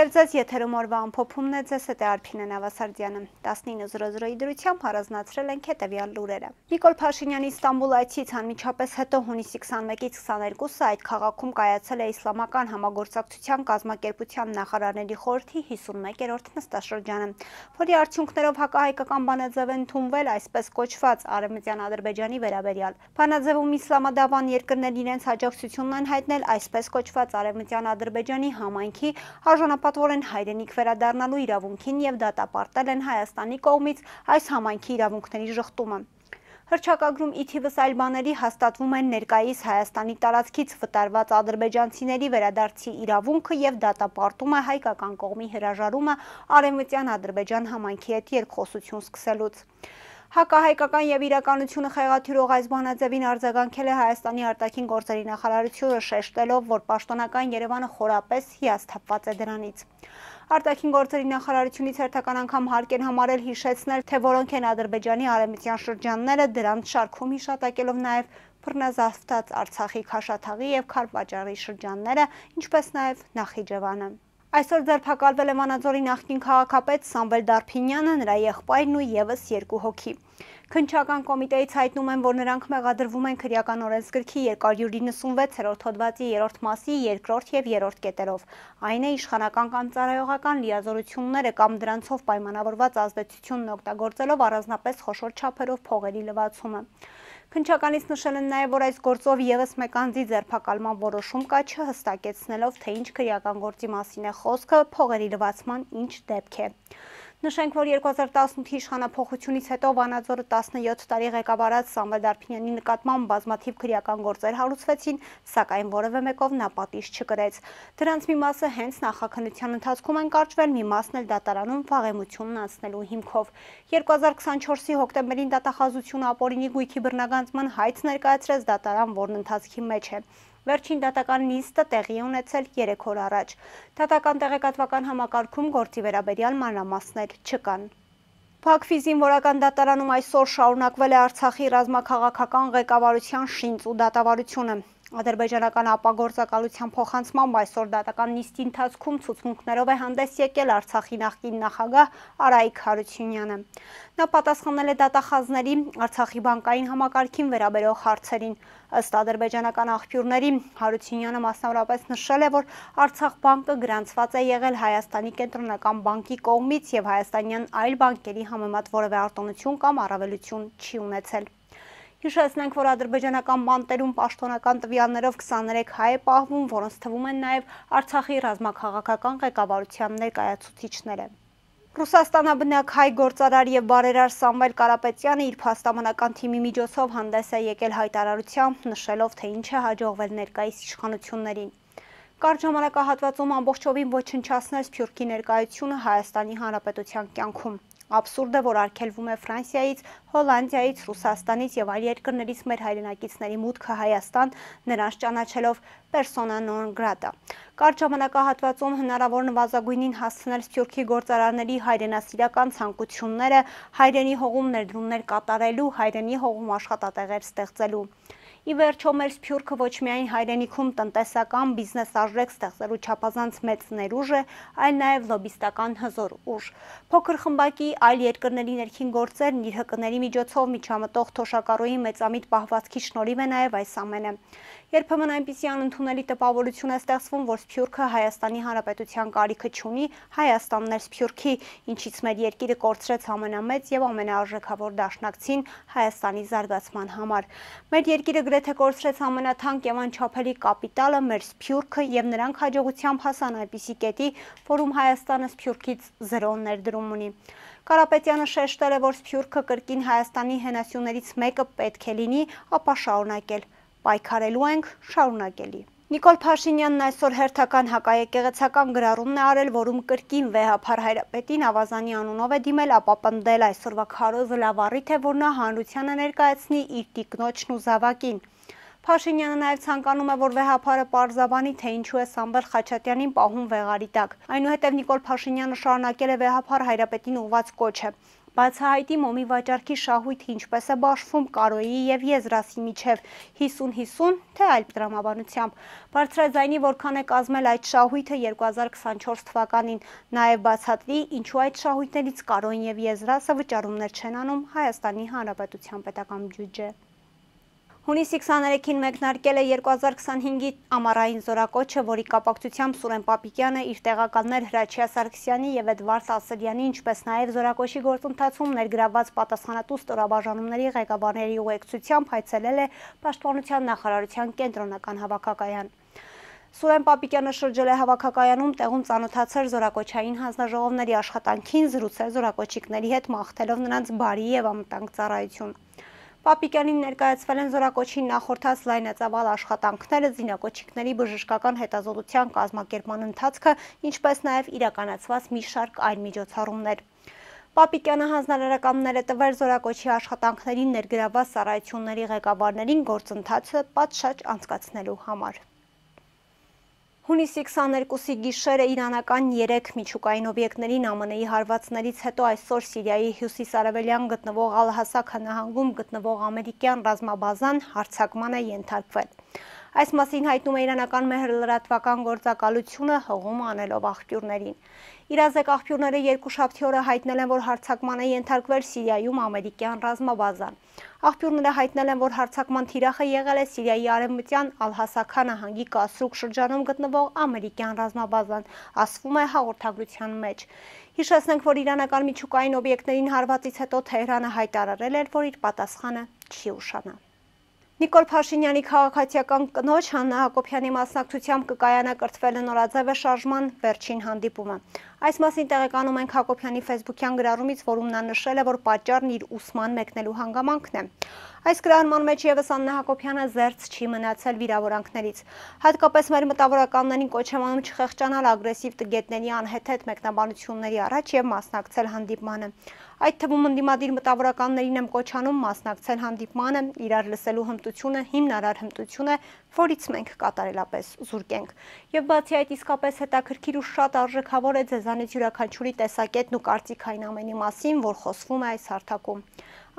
Բարև ձեզ, եթերում օրվա ամփոփումն է, ձեզ հետ է Արփինե Նավասարդյանը։ 19:00-ի դրությամբ առանձնացրել ենք հետևյալ լուրերը։ Նիկոլ Փաշինյանի Ստամբուլ այցից անմիջապես հետո հունիսի 21-ից 22-ը այդ քաղաքում կայացել է Իսլամական համագործակցության կազմակերպության նախարարների խորհրդի 51-րդ նստաշրջանը, որի արդյունքներով հակահայկական բանաձև են ընդունվել այսպես կոչված Արևմտյան Ադրբեջանի վերաբերյալ։ Բանաձևում իսլամադավան երկրներն իրենց հաջողությունն են հայտնել այսպես կոչված Արևմտյան Ադրբեջանի համայնքի Արժանապատվորեն հայրենիք վերադառնալու իրավունքին եւ դատապարտել են Հայաստանի կողմից այս համայնքի իրավունքների ժխտումը։ Հռչակագրում ի թիվս այլ բաների հաստատվում են ներկայիս Հայաստանի տարածքից վտարված ադրբեջանցիների վերադարձի իրավունքը եւ դատապարտում է հայկական կողմի հրաժարումը Արևմտյան Ադրբեջան համայնքի հետ երկխոսություն սկսելուց։ Հակահայկական եւ իրականությունը խեղաթյուրող այս բանաձևին արձագանքել է Հայաստանի արտաքին գործերի նախարարությունը, շեշտելով, որ պաշտոնական Երևանը խորապես հիասթափված է դրանից։ Արտաքին գործերի նախարարությունից հերթական անգամ հարկ են համարել հիշեցնել, թե որոնք են Ադրբեջանի արևմտյան շրջանները, դրանց շարքում հիշատակելով նաեւ բռնազավթած Արցախի Քաշաթաղի եւ Քարվաճարի շրջանները, ինչպես նաեւ Նախիջևանը։ Այսօր ձերբակալվել է Վանաձորի նախկին քաղաքապետ Սամվել Դարփինյանը, նրա եղբայրն ու եւս 2 հոգի։ Քննչական կոմիտեից հայտնում են, որ նրանք մեղադրվում են քրեական օրենսգրքի 296-րդ հոդվածի 3-րդ մասի 2-րդ եւ 3-րդ կետերով։ Այն է իշխանական կամ ծառայողական լիազորությունները կամ դրանցով պայմանավորված ազդեցությունն օգտագործելով առանձնապես խոշոր չափերով փողերի լվացումը։ Քննչականից նշել են նաև, որ այս գործով եւս մեկ անձի ձերբակալման որոշում կա, չհստակեցնելով, թե ինչ քրեական գործի մասին է խոսքը, փողերի լվացման ինչ դեպք է։ Նշենք, որ 2018-ի իշխանափոխությունից հետո Վանաձորը 17 տարի ղեկավարած Սամվել Դարփինյանի նկատմամբ բազմաթիվ քրեական գործեր հարուցվեցին, սակայն որևէ մեկով նա պատիժ չկրեց։ Դրանց մի մասը հենց նախաքննության ընթացքում են կարճվել, մի մասն էլ դատարանում վաղեմությունն անցնելու հիմքով։ 2024-ի հոկտեմբերին դատախազությունը ապօրինի գույքի բռնագանձման հայտ ներկայացրեց դատարան, որն ընթացքի մեջ է։ Վերջին դատական նիստը տեղի է ունեցել 3 օր առաջ։ Դատական տեղեկատվական համակարգում գործի վերաբերյալ մանրամասներ չկան։ Բաքվի զինվորական դատարանում այսօր շարունակվել է Արցախի ռազմաքաղաքական ղեկավարության շինծ ու դատավարությունը։ Ադրբեջանական ապագործակալության փոխանցմամբ այսօր դատական նիստի ընթացքում ցուցմունքներով է հանդես եկել Արցախի նախկին նախագահ Արայիկ Հարությունյանը։ Նա պատասխանել է դատախազների Արցախի բանկային համակարգին վերաբերող հարցերին։ Ըստ ադրբեջանական աղբյուրների, Հարությունյանը մասնավորապես նշել է, որ Արցախ բանկը գրանցված է եղել Հայաստանի կենտրոնական բանկի կողմից եւ հայաստանյան այլ բանկերի համեմատ որևէ արտոնություն կամ առավելություն չի ունեցել։ Հիշեցնենք, որ ադրբեջանական բանտերում պաշտոնական տվյալներով 23 հայ է պահվում, որոնց թվում են նաև Արցախի ռազմաքաղաքական ղեկավարության ներկայացուցիչները։ Ռուսաստանաբնակ հայ գործարար եւ բարերար Սամվել Կարապետյանը իր փաստաբանական թիմի միջոցով հանդես է եկել հայտարարությամբ, նշելով, թե ինչ է հաջողվել ներկայիս իշխանություններին։ Կարճ ժամանակահատվածում ամբողջովին ոչնչացնել Սփյուռքի ներկայությունը Հայաստանի Հանրապետության կյանքում։ Աբսուրդ է, որ արգելվում է Ֆրանսիայից, Հոլանդիայից, Ռուսաստանից եւ այլ երկրներից մեր հայրենակիցների մուտքը Հայաստան, նրանց ճանաչելով persona non grata։ Կարճ ժամանակահատվածում հնարավոր նվազագույնին հասցնել Սփյուռքի գործարարների հայրենասիրական ցանկությունները, հայրենի հողում ներդրումներ կատարելու, հայրենի հողում աշխատատեղեր ստեղծելու։ Ի վերջո մեր Սփյուռքը ոչ միայն հայրենիքում տնտեսական բիզնես արժեք ստեղծելու չափազանց մեծ ներուժ է, այլ նաև լոբիստական հզոր ուժ։ Փոքր խմբակի այլ երկրների ներքին գործերն իր հկների միջոցով միջամտող թոշակառուի մեծամիտ պահվածքի շնորհիվ է նաև այս ամենը։ Երբեմն այնպիսի անընդունելի տպավորություն է ստեղծվում, որ Սփյուռքը Հայաստանի Հանրապետության կարիքը չունի, Հայաստանն էր Սփյուռքի, ինչից մեր երկիրը կորցրեց ամենամեծ եւ ամենաարժեքավոր դաշնակցին Հայաստանի զարգացման համար։ Մեր երկիրը գրեթե կորցրեց ամենաթանկ եւ անչափելի կապիտալը, մեր Սփյուռքը, եւ նրանք հաջողությամբ հասան այնպիսի կետի, որում Հայաստանը Սփյուռքից 0 ներդրում ունի։ Կարապետյանը շեշտել է, որ Սփյուռքը կրկին Հայաստանի հենասյուներից մեկը պետք է լինի, ապա շարունակել։ Պայքարելու ենք շարունակելի։ Նիկոլ Փաշինյանն այսօր հերթական հակաեկեղեցական գրառումն է արել, որում կրկին վեհափար հայրապետին ավազանի անունով է դիմել, ապա պնդել այսօրվա քարոզը լավ առիթ է, որ նա հանրությանը ներկայացնի իր տիկնոջն ու զավակին։ Փաշինյանը նաև ցանկանում է, որ վեհափարը պարզաբանի, թե ինչու է Սամվել Խաչատյանին պահում վեղարի տակ։ Այնուհետև Նիկոլ Փաշինյանը շարունակել է վեհափար հայրապետին ուղղված կոչը։ Բացահայտի մոմի վաճառքի շահույթը ինչպես է բաշխվում Կարոյի եւ Եզրասի միջև 50-50, թե այլ տրամաբանությամբ։ Բարձրաձայնի որքան է կազմել այդ շահույթը 2024 թվականին, նաեւ բացատրի, ինչու այդ շահույթներից Կարոյին եւ Եզրասը վճարումներ չեն անում Հայաստանի Հանրապետության պետական բյուջե։ Հունիսի 23-ին մեկնարկել է 2025-ի ամառային զորակոչը, որի կապակցությամբ Սուրեն Պապիկյանը իր տեղականներ Հրաչյա Սարգսյանի եւ Էդվարդ Ասելյանի, ինչպես նաեւ զորակոչի գործընթացում ներգրավված պատասխանատու ստորաբաժանումների ղեկավարների ուղեկցությամբ այցելել է Պաշտպանության նախարարության կենտրոնական հավաքակայան։ Սուրեն Պապիկյանը շրջել է հավաքակայանում, տեղում ծանոթացել զորակոչային հանձնաժողովների աշխատանքին, զրուցել զորակոչիկների հետ, մաղթելով նրանց բարի եւ անվտանգ ծառայություն։ Պապիկյանին ներկայացվել են զորակոչին նախորդած լայնածավալ աշխատանքները, զինակոչիկների բժշկական հետազոտության կազմակերպման ընթացքը, ինչպես նաև իրականացված մի շարք այլ միջոցառումներ։ Պապիկյանը հանձնարարականներ է տվել զորակոչի աշխատանքներին ներգրավված ծառայությունների ղեկավարներին գործընթացը պատշաճ անցկացնելու համար։ Հունիսի 22-ի գիշերը իրանական 3 միջուկային օբյեկտներին ԱՄՆ-ի հարվածներից հետո այսօր Սիրիայի հյուսիս-արևելյան գտնվող Ալ-Հասակա նահանգում գտնվող ամերիկյան ռազմաբազան հարձակման է ենթարկվել։ Այս մասին հայտնում է իրանական մեհրլրատվական գործակալությունը հղում անելով աղբյուրներին։ Իրազեկ աղբյուրները երկուշաբթի օրը հայտնել են, որ հարձակման է ենթարկվել Սիրիայում ամերիկյան ռազմաբազան։ Աղբյուրները հայտնել են, որ հարձակման թիրախը եղել է Սիրիայի արևմտյան Ալ-Հասակա նահանգի Կասրուկ շրջանում գտնվող ամերիկյան ռազմաբազան, ասվում է հաղորդագրության մեջ։ Հիշեցնենք, որ իրանական միջուկային օբյեկտներին հարվածից հետո Թեհրանը հայտարարել էր, որ իր պատասխանը չի ուշանա։ Նիկոլ Փաշինյանի քաղաքացիական կնոջ Հաննա Հակոբյանի մասնակցությամբ կկայանա կրթվելը նորաձև է շարժման վերջին հանդիպումը։ Այս մասին տեղեկանում ենք Հակոբյանի ֆեյսբուքյան գրառումից, որում նա նշել է, որ պատճառն իր ուսման մեկնելու հանգամանքն է։ Այս գրառման մեջ եւս Աննա Հակոբյանը զերծ չի մնացել վիրավորանքներից։ Հատկապես մեր մտավորականներին կոչ եմ անում չխեղճանալ ագրեսիվ տգետների անհեթեթ մեկնաբանությունների առաջ եւ մասնակցել հանդիպմանը։ Այդ թվում ընդդիմադիր մտավորականներին եմ կոչ անում մասնակցել հանդիպմանը, իրար լսելու հմտությունը հիմնարար հմտություն է, որից մենք կատարելապես զուրկ ենք։ Եվ բացի այդ իսկապես հետաքրքիր ու շատ արժեքավոր է ձեզանից յուրաքանչյուրի տեսակետն ու կարծիքը այն ամենի մասին, որ խոսվում է այս հարթակում։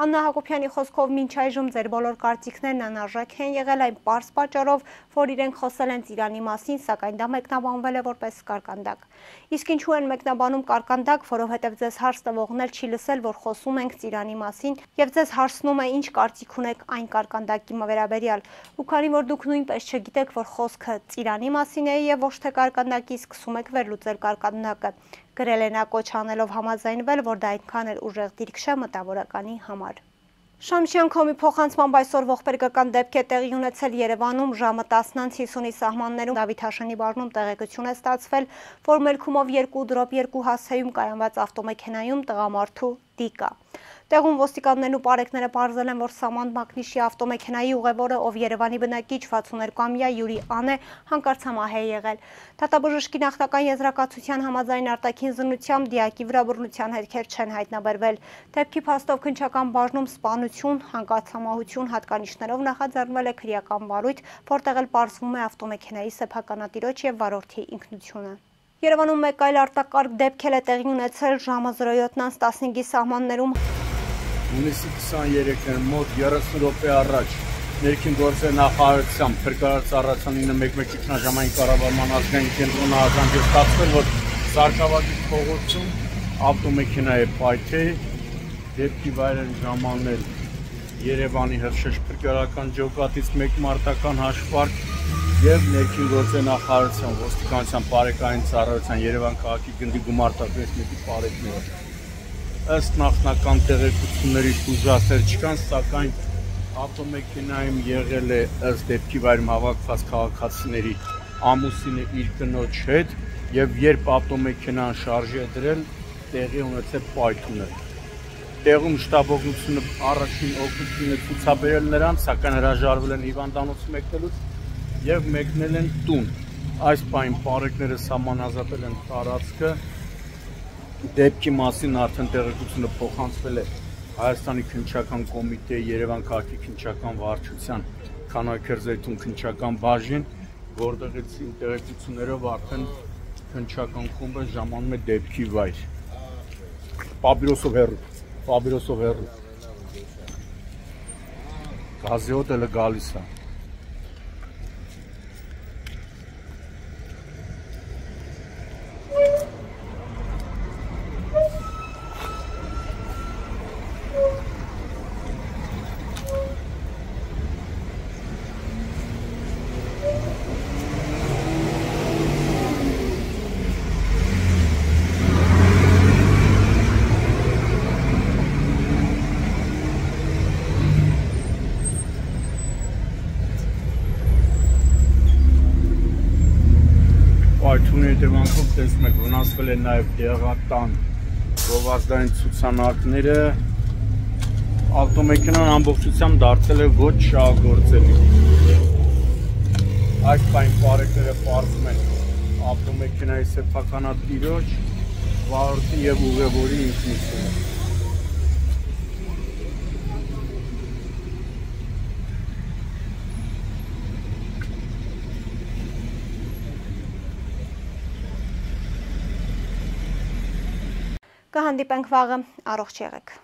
Աննա Հակոբյանի խոսքով մինչ այժմ ձեր բոլոր կարծիքներն անարժեք են եղել այն պարզ պատճառով, որ իրենք խոսել են Ծիրանի մասին, սակայն դա մեկնաբանվել է որպես կարկանդակ։ Իսկ ինչու են մեկնաբանում կարկանդակ, որովհետև ձեզ հարց տվողն էլ չի լսել, որ խոսում ենք Ծիրանի մասին, եւ ձեզ հարցնում է ինչ կարծիք ունեք այն կարկանդակի վերաբերյալ։ Ու քանի որ դուք նույնպես չգիտեք, որ խոսքը Ծիրանի մասին է եւ ոչ թե կարկանդակի, սկսում եք վերլուծել կարկանդակը։ Գրել է նա կոչ անելով համաձայնվել, որ դա այնքան էլ ուժեղ դիրք չէ մտավորականի համար։ Շամշյան.com-ի փոխանցմամբ այսօր ողբերգական դեպք է տեղի ունեցել Երևանում ժամը 10:50-ի սահմաններում Դավիթ Հաշանի բաժնում տեղեկություն է ստացվել, որ Մելքումով 2/2 հասցեում կայանված ավտոմեքենայում տղամարդու դիկ կա։ Տեղում ոստիկաններն ու պարեկները պարզել են, որ Սաման Մակնիշի ավտոմեքենայի ուղևորը, ով Երևանի բնակիչ 62-ամյա Յուրի Ան է, հանկարծամահ է եղել։ Դատաբժշկի նախնական եզրակացության համաձայն արտաքին զննությամբ դիակի վրա բռնության հետքեր չեն հայտնաբերվել։ Դեպքի փաստով քննչական բաժնում սպանություն, հանկարծամահություն հատկանիշներով նախաձեռնվել է քրեական վարույթ, որտեղ էլ պարզվում է ավտոմեքենայի սեփականատիրոջ եւ վարորդի ինքնությունը։ Երևանում մեկ այլ արտակարգ դեպք է տեղի ունեցել ժամը 07:15-ի սահմաններում։ Հունիսի 23-ին մոտ 30 րոպե առաջ ներքին գործերի նախարարության փրկարար ծառայության 911 ինքնաժամային կառավարման ազգային կենտրոնը արձանագրել է ստացվել, որ Սարգսավատի փողոցում ավտոմեքենա է պայթել, դեպքի վայր են ժամանել Երևանի Հրշեջ փրկարարական ջոկատից մեկ մարտական հաշվարկ եւ ներքին գործերի նախարարության ոստիկանության բարեկային ծառայության Երևան քաղաքի գնդի գումարտակների բարեկները։ Ըստ նախնական տեղեկությունների ուժասեր չկան, սակայն ավտոմեքենայում եղել է ըստ դեպքի վայրում հավաքված քաղաքացիների ամուսինը իր կնոջ հետ եւ երբ ավտոմեքենան շարժի է դրել, տեղի ունեցել պայթունը։ Տեղում շտաբօգնությունը առաջին օգնություն է ցուցաբերել նրանց, սակայն հրաժարվել են հիվանդանոց մեկնելուց եւ մեկնել են տուն։ Այս պահին բարեկները սահմանազատել են տարածքը։ Դեպքի մասին արդեն տեղեկությունը փոխանցվել է Հայաստանի քննչական կոմիտեի Երևան քաղաքի քննչական վարչության Քանաքերձեյթուն քննչական բաժին, որտեղից տեղեկություններով արդեն քննչական խումբը ժամանում է դեպքի վայր։ Պապիրոսով հեռու։ Ֆաբիրոսով հեռու։ Գազի հոթելը գալիս է։ Այդունի հետևանքով տեսնում եք վնասվել է նաև դեղատան գովազդային ցուցանակները, ավտոմեքենան ամբողջությամբ դարձել է ոչ շահագործելի։ Այս բան բարեկները պարզում են ավտոմեքենայի սեփականատիրոջ, վարորդի և ուղևորի ինքնությունը։ Կհանդիպենք վաղը, առողջ եղեք։